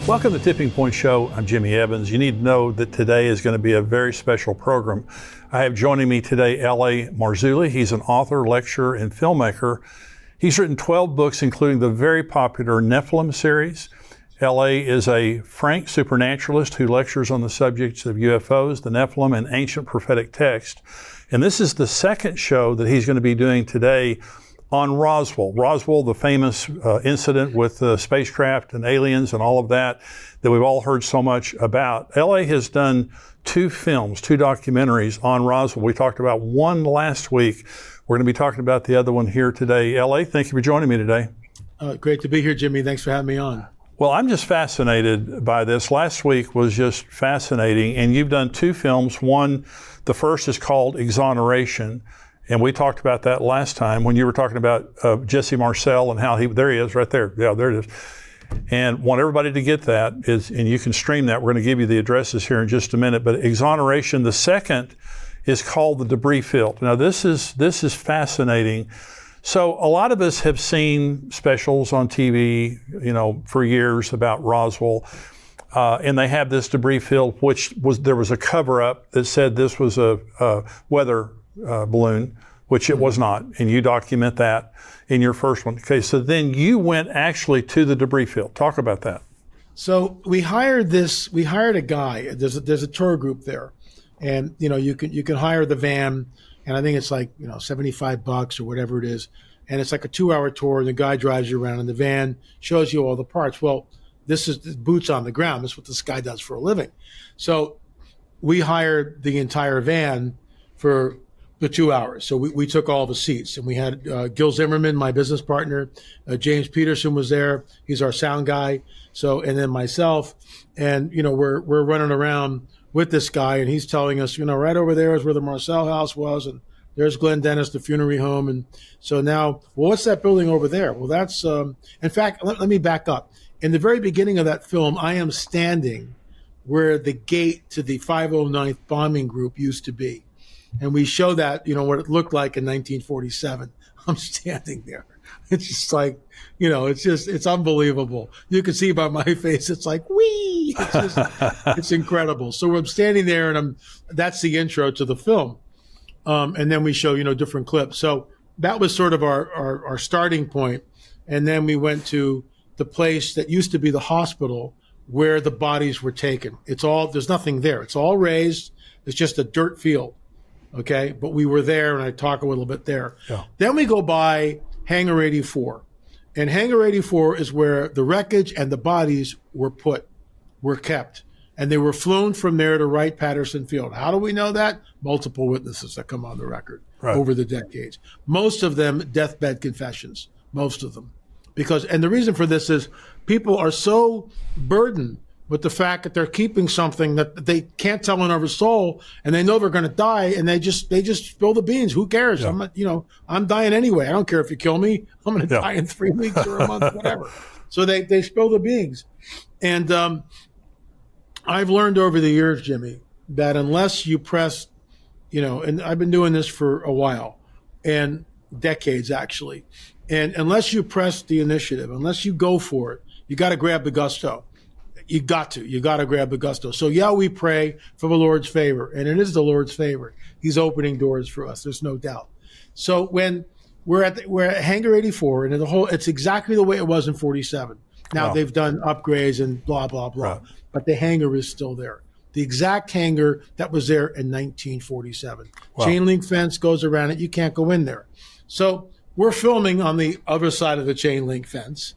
Welcome to Tipping Point Show. I'm Jimmy Evans. You need to know that today is going to be a very special program. I have joining me today L.A. Marzulli. He's an author, lecturer, and filmmaker. He's written 12 books, including the very popular Nephilim series. L.A. is a frank supernaturalist who lectures on the subjects of UFOs, the Nephilim, and ancient prophetic text. And this is the second show that he's going to be doing today on Roswell. Roswell, the famous incident with the spacecraft and aliens and all of that we've all heard so much about. L.A. has done two films, two documentaries on Roswell. We talked about one last week. We're going to be talking about the other one here today. L.A., thank you for joining me today. Great to be here, Jimmy. Thanks for having me on. Well, I'm just fascinated by this. Last week was just fascinating, and you've done two films. One, the first is called Exoneration, and we talked about that last time when you were talking about Jesse Marcel and how there he is right there. Yeah, there it is. And want everybody to get that, and you can stream that. We're going to give you the addresses here in just a minute. But Exoneration, the second, is called The Debris Field. Now, this is fascinating. So a lot of us have seen specials on TV, for years about Roswell, and they have this debris field, there was a cover-up that said this was a weather balloon, which it was not, and you document that in your first one. Okay, so then you went actually to the debris field. Talk about that. So we hired a guy. There's a tour group there, and you can hire the van. And I think it's like, $75 or whatever it is. And it's like a 2-hour tour. And the guy drives you around in the van, shows you all the parts. Well, this is boots on the ground. This is what this guy does for a living. So we hired the entire van for the 2 hours. So we took all the seats. And we had Gil Zimmerman, my business partner. James Peterson was there. He's our sound guy. And then myself. And, we're running around with this guy, and he's telling us, right over there is where the Marcel house was, and there's Glenn Dennis, the funerary home. And so now, what's that building over there? Well, that's, in fact, let me back up. In the very beginning of that film, I am standing where the gate to the 509th bombing group used to be. And we show that, what it looked like in 1947. I'm standing there. It's just like, it's unbelievable. You can see by my face, it's like, whee! It's incredible. So I'm standing there, and that's the intro to the film. And then we show, different clips. So that was sort of our starting point. And then we went to the place that used to be the hospital where the bodies were taken. There's nothing there. It's all raised. It's just a dirt field. Okay. But we were there, and I talk a little bit there. Yeah. Then we go by Hangar 84. And Hangar 84 is where the wreckage and the bodies were kept. And they were flown from there to Wright-Patterson Field. How do we know that? Multiple witnesses that come on the record over the decades. Most of them deathbed confessions, most of them. And the reason for this is people are so burdened with the fact that they're keeping something that they can't tell another soul, and they know they're going to die, and they just spill the beans. Who cares? Yeah. I'm dying anyway. I don't care if you kill me. I'm going to die in 3 weeks or a month, whatever. So they spill the beans. And I've learned over the years, Jimmy, that unless you press, and I've been doing this for a while, and decades actually, and unless you press the initiative, unless you go for it, you got to grab the gusto. You got to grab the gusto. So we pray for the Lord's favor, and it is the Lord's favor. He's opening doors for us. There's no doubt. So when we're at Hangar 84, and it's exactly the way it was in 47. Now they've done upgrades and blah, blah, blah, right. But the hangar is still there. The exact hangar that was there in 1947. Wow. Chain link fence goes around it. You can't go in there. So we're filming on the other side of the chain link fence,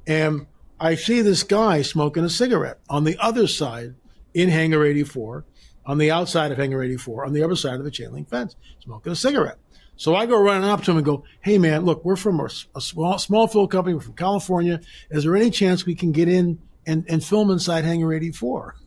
and I see this guy smoking a cigarette on the other side in Hangar 84, on the outside of Hangar 84, on the other side of the chain link fence, smoking a cigarette. So I go running up to him and go, "Hey man, look, we're from a small film company. We're from California. Is there any chance we can get in and film inside Hangar 84?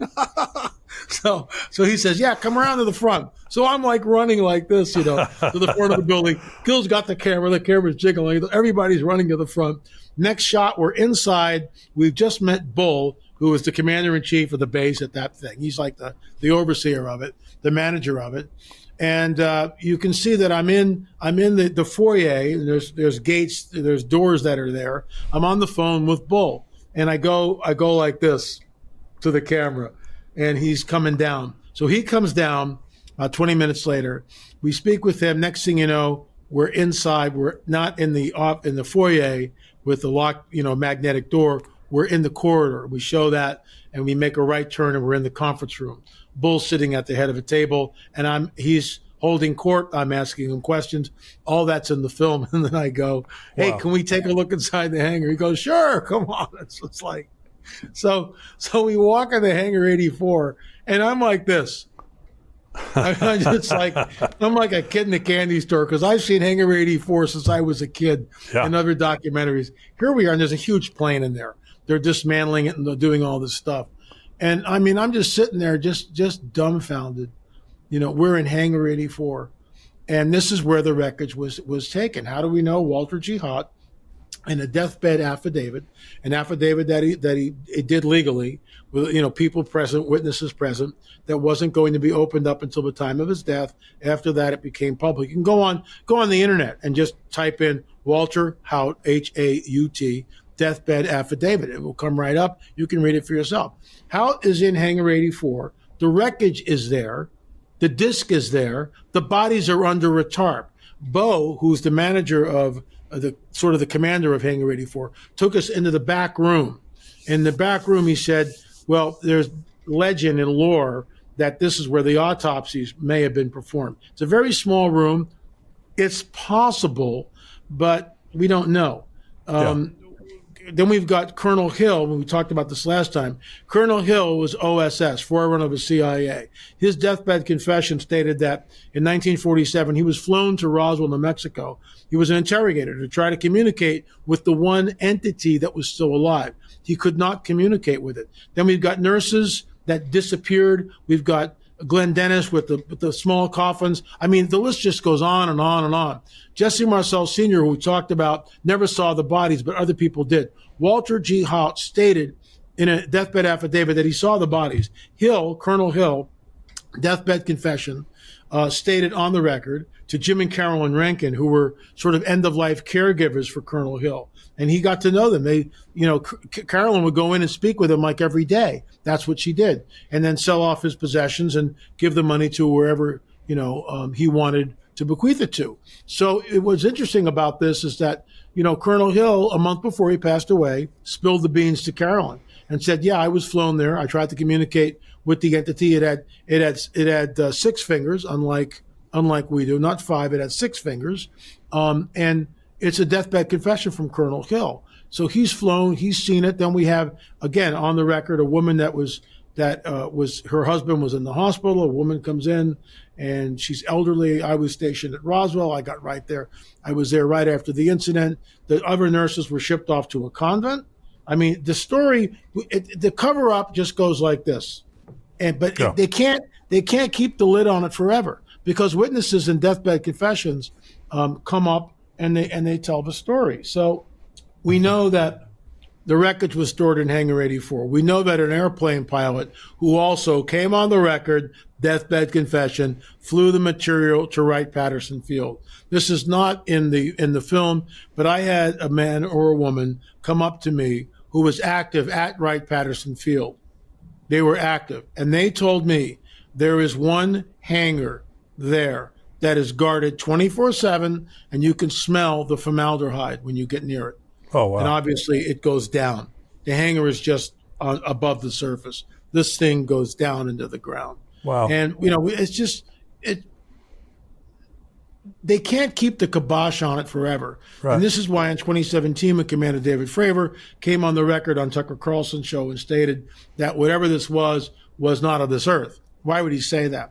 So he says, "Yeah, come around to the front." So I'm like running like this, to the front of the building. Gil's got the camera's jiggling. Everybody's running to the front. Next shot, we're inside. We've just met Bull, who is the commander-in-chief of the base at that thing. He's like the overseer of it, the manager of it. And you can see that I'm in the foyer. There's gates, there's doors that are there. I'm on the phone with Bull, and I go like this. to the camera, and he's coming down. So he comes down 20 minutes later. We speak with him. Next thing you know, we're inside. We're not in the foyer with the locked, magnetic door. We're in the corridor. We show that, and we make a right turn, and we're in the conference room. Bull's sitting at the head of a table, and he's holding court. I'm asking him questions. All that's in the film. And then I go, hey, Wow. Can we take a look inside the hangar? He goes, sure, come on. It's like, so we walk in the hangar 84, and I'm like this. I'm just like, I'm like a kid in a candy store, because I've seen Hangar 84 since I was a kid in other documentaries. Here we are, and there's a huge plane in there. They're dismantling it and they're doing all this stuff. And I mean, I'm just sitting there just dumbfounded. We're in Hangar 84, and this is where the wreckage was taken. How do we know? Walter G. Haught, in a deathbed affidavit, an affidavit that he did legally, with people present, witnesses present, that wasn't going to be opened up until the time of his death. After that, it became public. You can go on the internet and just type in Walter Haught, Haut, deathbed affidavit. It will come right up. You can read it for yourself. Haught is in Hangar 84. The wreckage is there. The disc is there. The bodies are under a tarp. Bo, who's the manager of the commander of Hangar 84, took us into the back room. In the back room, he said, well, there's legend and lore that this is where the autopsies may have been performed. It's a very small room. It's possible, but we don't know. Then we've got Colonel Hill. When we talked about this last time, Colonel Hill was OSS, forerunner of the CIA. His deathbed confession stated that in 1947, he was flown to Roswell, New Mexico. He was an interrogator to try to communicate with the one entity that was still alive. He could not communicate with it. Then we've got nurses that disappeared. We've got Glenn Dennis with the small coffins. I mean, the list just goes on and on and on. Jesse Marcel Sr., who we talked about, never saw the bodies, but other people did. Walter G. Haught stated in a deathbed affidavit that he saw the bodies. Colonel Hill, deathbed confession, stated on the record to Jim and Carolyn Rankin, who were sort of end-of-life caregivers for Colonel Hill. And he got to know them. Carolyn would go in and speak with him like every day. That's what she did. And then sell off his possessions and give the money to wherever, he wanted to bequeath it to. So what's interesting about this is that, Colonel Hill, a month before he passed away, spilled the beans to Carolyn and said, yeah, I was flown there. I tried to communicate with the entity. It had 6 fingers, unlike we do, not 5. It had 6 fingers. And it's a deathbed confession from Colonel Hill. So he's flown, he's seen it. Then we have, again, on the record, a woman that was her husband was in the hospital. A woman comes in and she's elderly. I was stationed at Roswell. I got right there. I was there right after the incident. The other nurses were shipped off to a convent. I mean, the story, the cover up just goes like this. But they can't keep the lid on it forever, because witnesses in deathbed confessions come up and they tell the story. So we know that the wreckage was stored in Hangar 84. We know that an airplane pilot who also came on the record, deathbed confession, flew the material to Wright-Patterson Field. This is not in the film, but I had a man or a woman come up to me who was active at Wright-Patterson Field. They were active, and they told me there is one hangar there that is guarded 24/7, and you can smell the formaldehyde when you get near it. Oh, wow. And obviously it goes down. The hangar is just above the surface. This thing goes down into the ground. Wow. And, it's just, they can't keep the kibosh on it forever. Right. And this is why in 2017, when Commander David Fravor came on the record on Tucker Carlson's show and stated that whatever this was not of this earth. Why would he say that?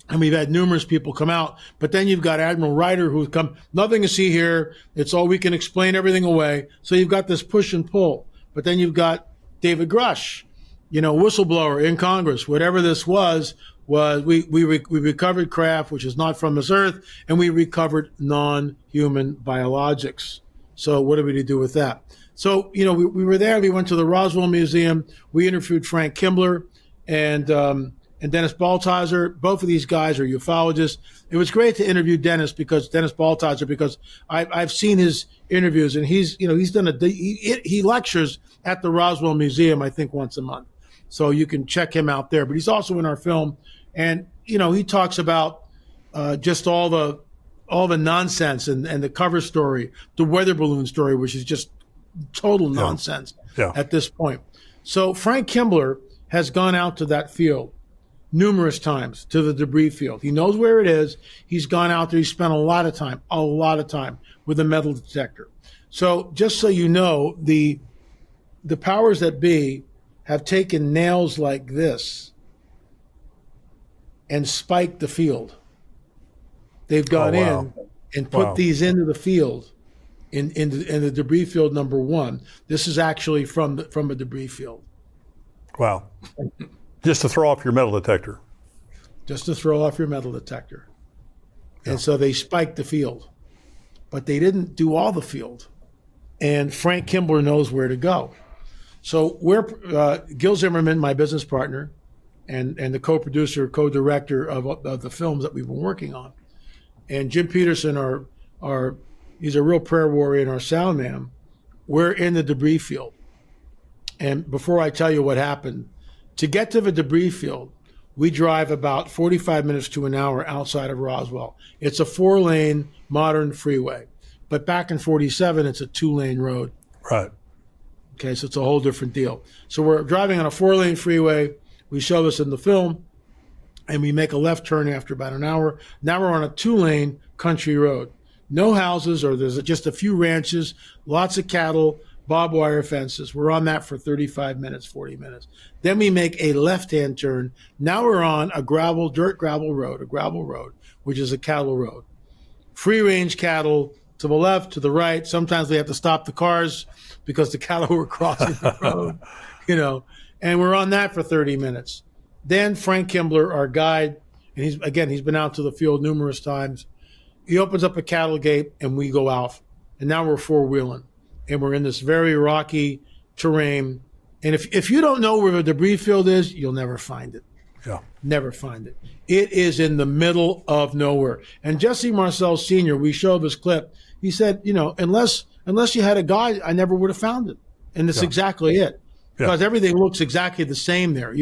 And we've had numerous people come out, but then you've got Admiral Ryder who's come, nothing to see here. It's all, we can explain everything away. So you've got this push and pull. But then you've got David Grush, whistleblower in Congress. Whatever this was we recovered craft, which is not from this earth, and we recovered non-human biologics. So what are we to do with that? So, we were there. We went to the Roswell Museum. We interviewed Frank Kimbler and Dennis Balthazar. Both of these guys are ufologists. It was great to interview Dennis Balthazar, because I've seen his interviews, and he's done he lectures at the Roswell Museum, I think, once a month. So you can check him out there. But he's also in our film. And, he talks about just all the nonsense and the cover story, the weather balloon story, which is just total nonsense at this point. So Frank Kimbler has gone out to that field numerous times, to the debris field. He knows where it is. He's gone out there. He spent a lot of time with a metal detector. So just so you know, the powers that be have taken nails like this and spiked the field. They've gone in and put these into the field, in the debris field number 1. This is actually from a debris field. Wow. Just to throw off your metal detector. Just to throw off your metal detector. Yeah. And so they spiked the field. But they didn't do all the field. And Frank Kimbler knows where to go. So Gil Zimmerman, my business partner, and the co-producer, co-director of the films that we've been working on, and Jim Peterson, he's a real prayer warrior and our sound man. We're in the debris field. And before I tell you what happened, to get to the debris field, we drive about 45 minutes to an hour outside of Roswell. It's a 4-lane modern freeway. But back in 47, it's a 2-lane road. Right. Okay, so it's a whole different deal. So we're driving on a 4-lane freeway. We show this in the film, and we make a left turn after about an hour. Now we're on a 2-lane country road. No houses, or there's just a few ranches, lots of cattle, barbed wire fences. We're on that for 35 minutes, 40 minutes. Then we make a left-hand turn. Now we're on a dirt gravel road, which is a cattle road. Free-range cattle to the left, to the right. Sometimes we have to stop the cars because the cattle were crossing the road, and we're on that for 30 minutes. Then Frank Kimbler, our guide, and he's been out to the field numerous times. He opens up a cattle gate and we go out. And now we're 4-wheeling. And we're in this very rocky terrain. And if you don't know where the debris field is, you'll never find it. Yeah. Never find it. It is in the middle of nowhere. And Jesse Marcel Sr., we showed this clip. He said, unless you had a guide, I never would have found it. And that's exactly it. Because everything looks exactly the same there.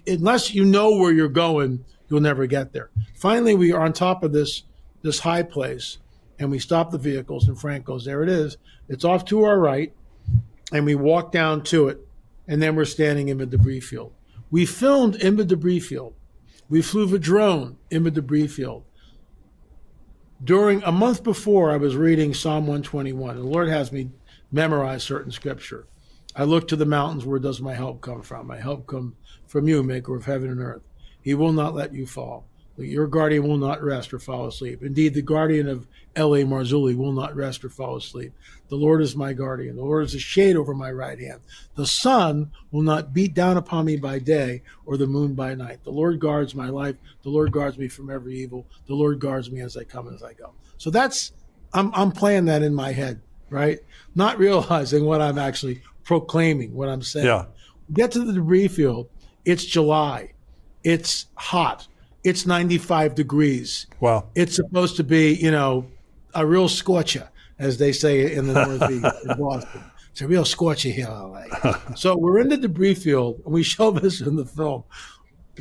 Unless you know where you're going, you'll never get there. Finally, we are on top of this high place, and we stop the vehicles, and Frank goes, there it is. It's off to our right, and we walk down to it, and then we're standing in the debris field. We filmed in the debris field. We flew the drone in the debris field. During a month before, I was reading Psalm 121. The Lord has me memorize certain scripture. I look to the mountains, where does my help come from? My help comes from you, maker of heaven and earth. He will not let you fall. Your guardian will not rest or fall asleep. Indeed, the guardian of L.A. Marzulli will not rest or fall asleep. The Lord is my guardian. The Lord is a shade over my right hand. The sun will not beat down upon me by day, or the moon by night. The Lord guards my life. The Lord guards me from every evil. The Lord guards me as I come and as I go. So I'm playing that in my head, right? Not realizing what I'm actually proclaiming, what I'm saying. Yeah. Get to the debris field. It's July. It's hot. It's 95 degrees. Wow. It's supposed to be, a real scorcher, as they say in the Northeast, in Boston. It's a real scorcher here. So we're in the debris field, and we show this in the film.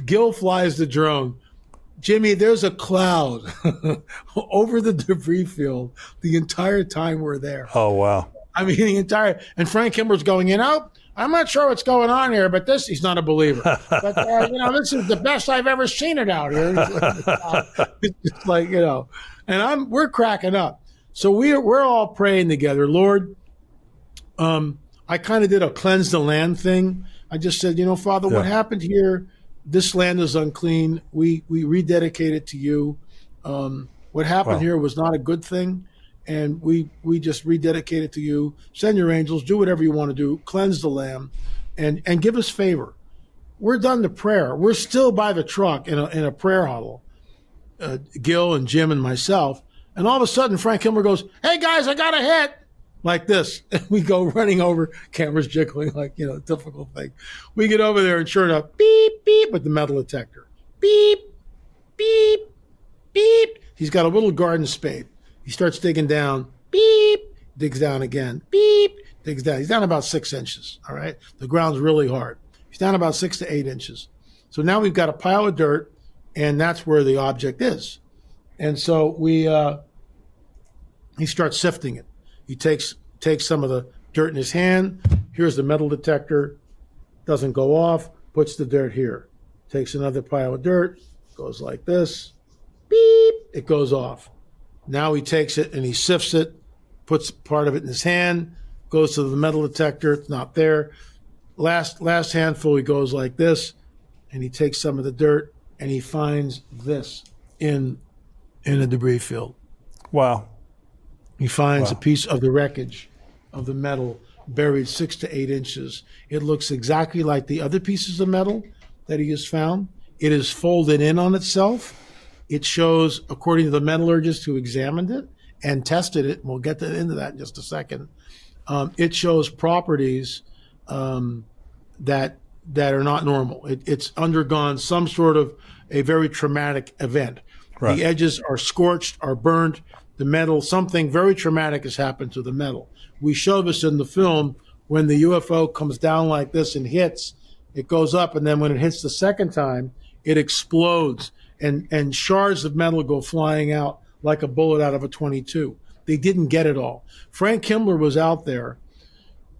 Gil flies the drone. Jimmy, there's a cloud over the debris field the entire time we're there. Oh, wow. I mean, and Frank Kimbler's going, I'm not sure what's going on here, but he's not a believer. But, this is the best I've ever seen it out here. It's just like, and we're cracking up. So we're all praying together. Lord, I kind of did a cleanse the land thing. I just said, Father, what happened here? This land is unclean. We rededicate it to you. What happened here was not a good thing. And we just rededicate it to you. Send your angels, do whatever you want to do, cleanse the land, and give us favor. We're done the prayer. We're still by the truck in a prayer huddle, Gil and Jim and myself. And all of a sudden, Frank Kimbler goes, hey, guys, I got a hit, like this. And we go running over, cameras jiggling, like, typical thing. We get over there, and sure enough, beep, beep, with the metal detector. Beep, beep, beep. He's got a little garden spade. He starts digging down, beep, digs down again, beep, digs down. He's down about 6 inches, all right? The ground's really hard. He's down about 6 to 8 inches. So now we've got a pile of dirt, and that's where the object is. And so he starts sifting it. He takes some of the dirt in his hand. Here's the metal detector. Doesn't go off. Puts the dirt here. Takes another pile of dirt. Goes like this. Beep. It goes off. Now he takes it and he sifts it. Puts part of it in his hand. Goes to the metal detector. It's not there. Last handful, he goes like this, and he takes some of the dirt and he finds this in a debris field. Wow. He finds a piece of the wreckage of the metal buried 6 to 8 inches. It looks exactly like the other pieces of metal that he has found. It is folded in on itself. It shows, according to the metallurgist who examined it and tested it, and we'll get into that in just a second, it shows properties that are not normal. It's undergone some sort of a very traumatic event. Right. The edges are scorched, are burned. The metal, something very traumatic has happened to the metal. We show this in the film when the UFO comes down like this and hits. It goes up, and then when it hits the second time, it explodes, and shards of metal go flying out like a bullet out of a .22. They didn't get it all. Frank Kimbler was out there,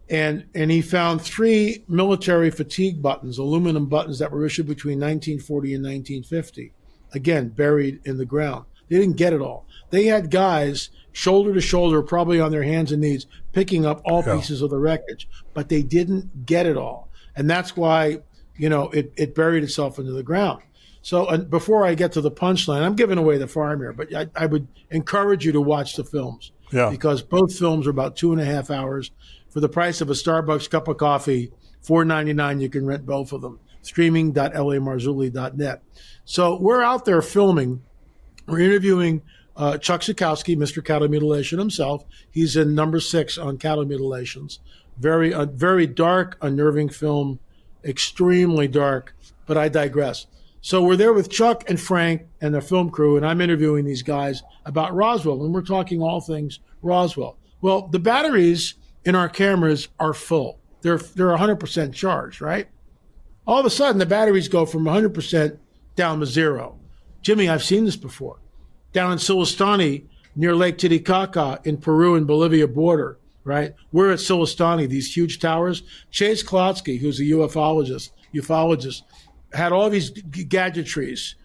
and he found 3 military fatigue buttons, aluminum buttons that were issued between 1940 and 1950, again, buried in the ground. They didn't get it all. They had guys shoulder to shoulder, probably on their hands and knees, picking up all pieces of the wreckage, but they didn't get it all. And that's why, it buried itself into the ground. So before I get to the punchline, I'm giving away the farm here, but I would encourage you to watch the films because both films are about 2.5 hours. For the price of a Starbucks cup of coffee, $4.99, you can rent both of them. Streaming.lamarzulli.net. So we're out there filming. We're interviewing Chuck Zukowski, Mr. Cattle Mutilation himself. He's in number 6 on cattle mutilations. Very dark, unnerving film, extremely dark, but I digress. So we're there with Chuck and Frank and the film crew, and I'm interviewing these guys about Roswell, and we're talking all things Roswell. Well, the batteries in our cameras are full. They're 100% charged, right? All of a sudden, the batteries go from 100% down to 0. Jimmy, I've seen this before. Down in Silistani, near Lake Titicaca in Peru and Bolivia border, right? We're at Silistani, these huge towers. Chase Klotsky, who's a ufologist, had all these gadgetries,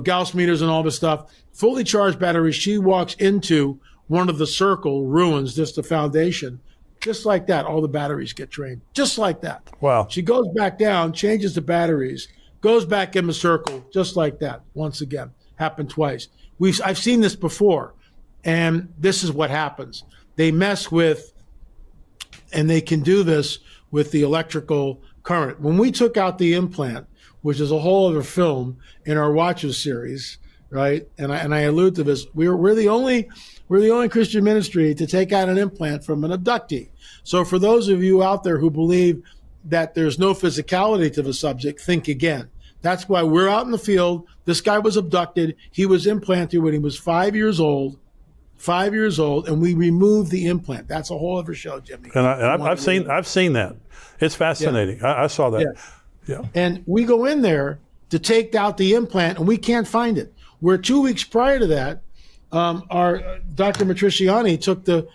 Gauss meters and all this stuff, fully charged batteries. She walks into one of the circle ruins, just the foundation. Just like that, all the batteries get drained. Just like that. Wow. She goes back down, changes the batteries, goes back in the circle, just like that. Once again, happened twice. I've seen this before, and this is what happens. They mess with, and they can do this with the electrical current. When we took out the implant, which is a whole other film in our Watchers series, right? And I allude to this. We're the only Christian ministry to take out an implant from an abductee. So for those of you out there who believe that there's no physicality to the subject, think again. That's why we're out in the field. This guy was abducted. He was implanted when he was 5 years old, and we removed the implant. That's a whole other show, Jimmy. And I've seen that. It's fascinating. Yeah. I saw that. Yeah. And we go in there to take out the implant, and we can't find it. Where 2 weeks prior to that, our Dr. Matriciani took the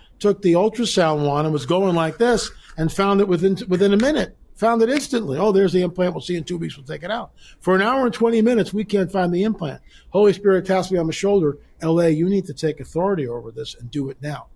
ultrasound wand and was going like this and found it within a minute. Found it instantly. Oh, there's the implant. We'll see in 2 weeks. We'll take it out. For an hour and 20 minutes, we can't find the implant. Holy Spirit taps me on the shoulder. LA, you need to take authority over this and do it now.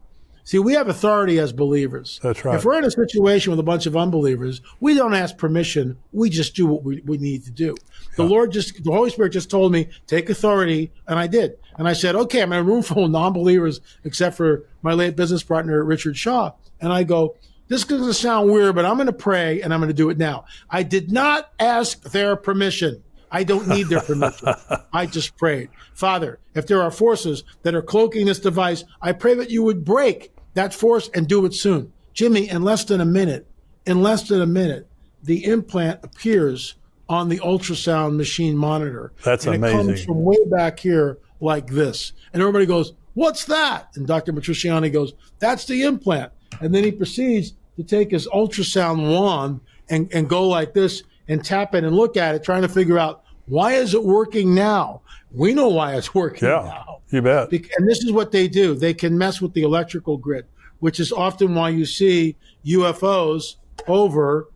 See, we have authority as believers. That's right. If we're in a situation with a bunch of unbelievers, we don't ask permission. We just do what we need to do. The Holy Spirit just told me, take authority, and I did. And I said, okay, I'm in a room full of non-believers, except for my late business partner, Richard Shaw. And I go, this is going to sound weird, but I'm going to pray, and I'm going to do it now. I did not ask their permission. I don't need their permission. I just prayed. Father, if there are forces that are cloaking this device, I pray that you would break that force and do it soon. Jimmy, in less than a minute, the implant appears on the ultrasound machine monitor. That's amazing. It comes from way back here like this. And everybody goes, what's that? And Dr. Matriciani goes, that's the implant. And then he proceeds to take his ultrasound wand and go like this and tap in and look at it, trying to figure out, why is it working now? We know why it's working now. You bet. And this is what they do. They can mess with the electrical grid, which is often why you see UFOs over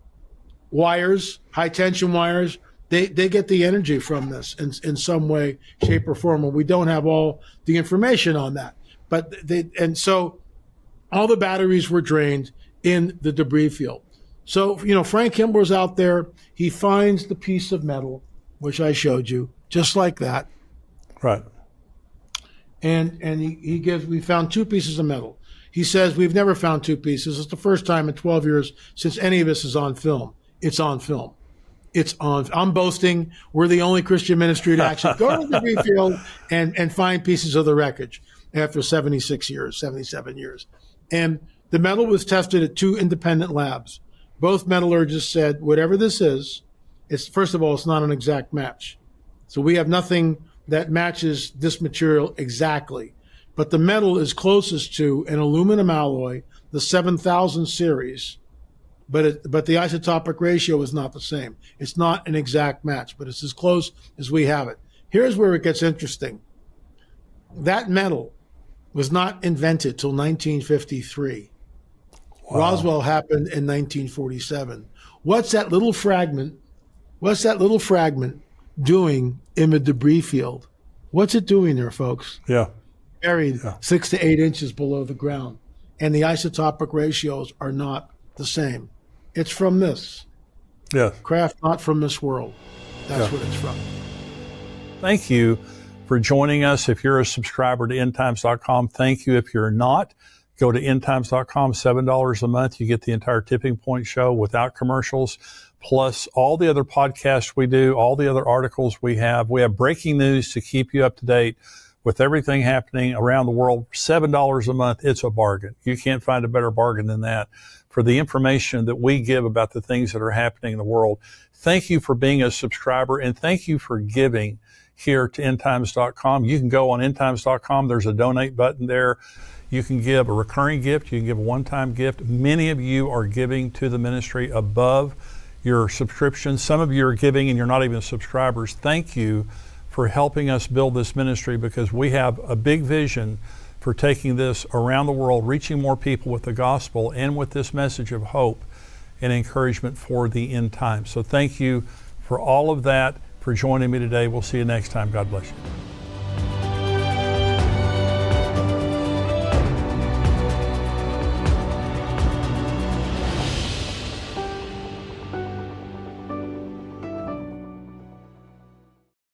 wires, high tension wires. They get the energy from this in some way, shape, or form, and we don't have all the information on that. But so all the batteries were drained in the debris field. So, Frank Kimball's out there. He finds the piece of metal, which I showed you, just like that. Right. And we found 2 pieces of metal. He says, we've never found 2 pieces. It's the first time in 12 years since any of this is on film. It's on film. I'm boasting. We're the only Christian ministry to actually go to the debris field and find pieces of the wreckage after 76 years, 77 years. And the metal was tested at 2 independent labs. Both metallurgists said, whatever this is, first of all, it's not an exact match. So we have nothing that matches this material exactly. But the metal is closest to an aluminum alloy, the 7000 series, but the isotopic ratio is not the same. It's not an exact match, but it's as close as we have it. Here's where it gets interesting. That metal was not invented till 1953. Wow. Roswell happened in 1947. What's that little fragment doing in the debris field? What's it doing there, folks? Yeah. Buried 6 to 8 inches below the ground. And the isotopic ratios are not the same. It's from this. Yeah. Craft not from this world. That's what it's from. Thank you for joining us. If you're a subscriber to endtimes.com, thank you. If you're not, go to endtimes.com, $7 a month. You get the entire Tipping Point show without commercials, plus all the other podcasts we do, all the other articles we have. We have breaking news to keep you up to date with everything happening around the world. $7 a month, it's a bargain. You can't find a better bargain than that for the information that we give about the things that are happening in the world. Thank you for being a subscriber, and thank you for giving here to endtimes.com. You can go on endtimes.com. There's a donate button there. You can give a recurring gift. You can give a one-time gift. Many of you are giving to the ministry above your subscription. Some of you are giving and you're not even subscribers. Thank you for helping us build this ministry, because we have a big vision for taking this around the world, reaching more people with the gospel and with this message of hope and encouragement for the end time. So thank you for all of that, for joining me today. We'll see you next time. God bless you.